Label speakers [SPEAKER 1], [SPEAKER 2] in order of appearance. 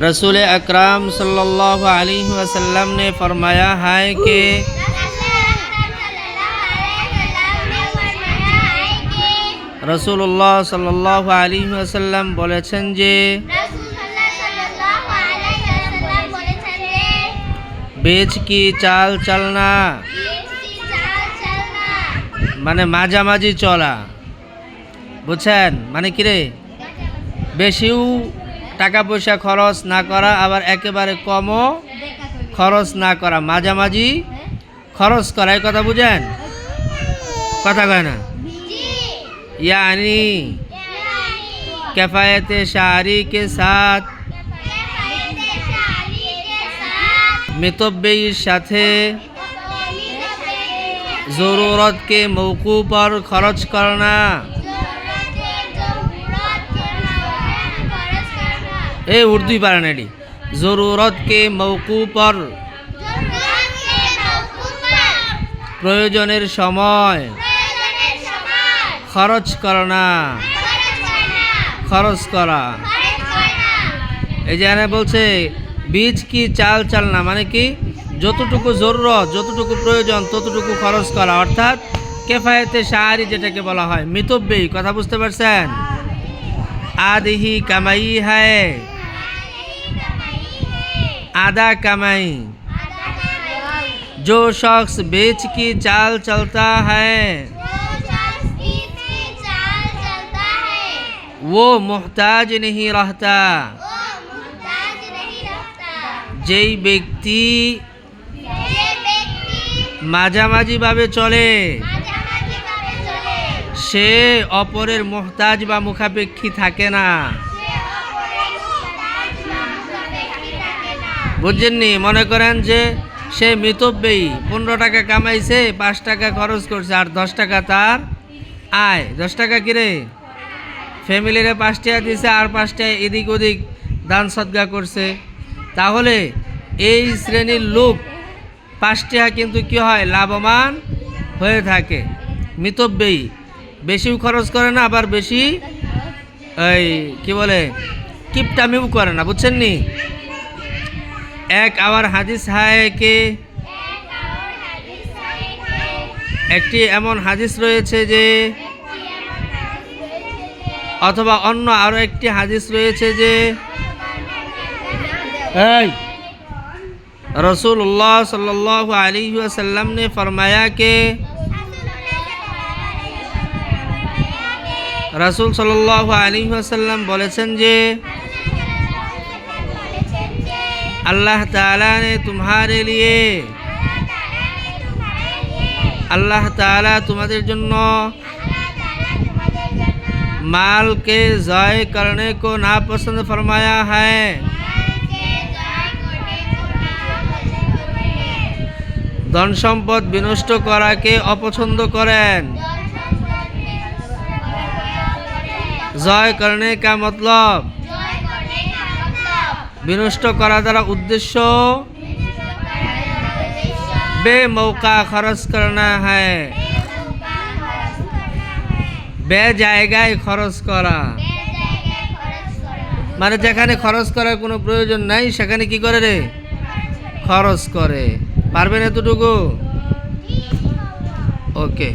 [SPEAKER 1] रसूल अकरम सल्लल्लाहु अलैहि वसल्लम ने फरमाया है कि रसूलुल्लाह सल्लल्लाहु अलैहि वसल्लम বলেছেন যে बीच की चाल चलना মানে মাঝামাঝি চলা বুঝছেন মানে কি রে বেশিও টাকা পয়সা খরচ না করা আবার একেবারে কমও খরচ না করা মাঝামাঝি খরচ করা এই কথা বুঝেন কথা কয় না यानी किफ़ायत शारी के साथ मितब्बेर साथे ज़रूरत के मौक़ू पर खर्च करना ए उर्दू पारानेडी ज़रूरत के मौक़ू पर प्रयोजनेर समय खरच करना खरच करा এই যে এখানে বলছে বীজ কি চাল চালনা মানে কি যতটুকু জরুরত যতটুকু প্রয়োজন ততটুকু খরচ করা অর্থাৎ কিফায়েতে শাহরি যেটাকে বলা হয় মিতব্যয়ী কথা বুঝতে পারছেন आधी कमाई है आधा कमाई जो शख्स बीच की चाल चलता है वो मोहताज नहीं रहता যেই ব্যক্তি মাঝামাঝি ভাবে চলে সে অপরের মোহতাজ বা মুখাপেক্ষী থাকে না বুঝছেননি মনে করেন যে সে মিতব্যয়ী 15 টাকা কামাইছে 5 টাকা খরচ করছে আর 10 টাকা তার আয় 10 টাকা কিরে ফ্যামিলিরে 5 টাকা দিয়েছে আর 5 টাকা এদিক ওদিক দান সদকা করছে তাহলে এই শ্রেণীর লোক 5 টাকা কিন্তু কি হয় লাভবান হয়ে থাকে মিতব্যয়ী বেশিও খরচ করে না আবার বেশি এই কি বলে কিপটামিও করে না বুঝছেন নি এক আবার হাদিস হয় কি একটি এমন হাদিস রয়েছে যে অথবা অন্য আরো একটি হাদিস রয়েছে যে रसूलुल्लाह सल्लल्लाहु अलैहि वसल्लम ने फरमाया कि रसूल सल्लल्लाहु अलैहि वसल्लम বলেছেন যে अल्लाह ताला ने तुम्हारे लिए अल्लाह ताला तुम्हारे जন্য माल के ज़ाय करने को नापसंद फरमाया है धन सम्पद विनष्ट कराके अपछंद करें जय करने का मतलब विनष्ट करा द्वारा उद्देश्य बेमौका खर्च करना है बे জায়গায় খরচ করা মানে যেখানে খরচ করার কোনো প্রয়োজন নাই সেখানে কি করে রে খরচ করে পারবেন এতটুকু ওকে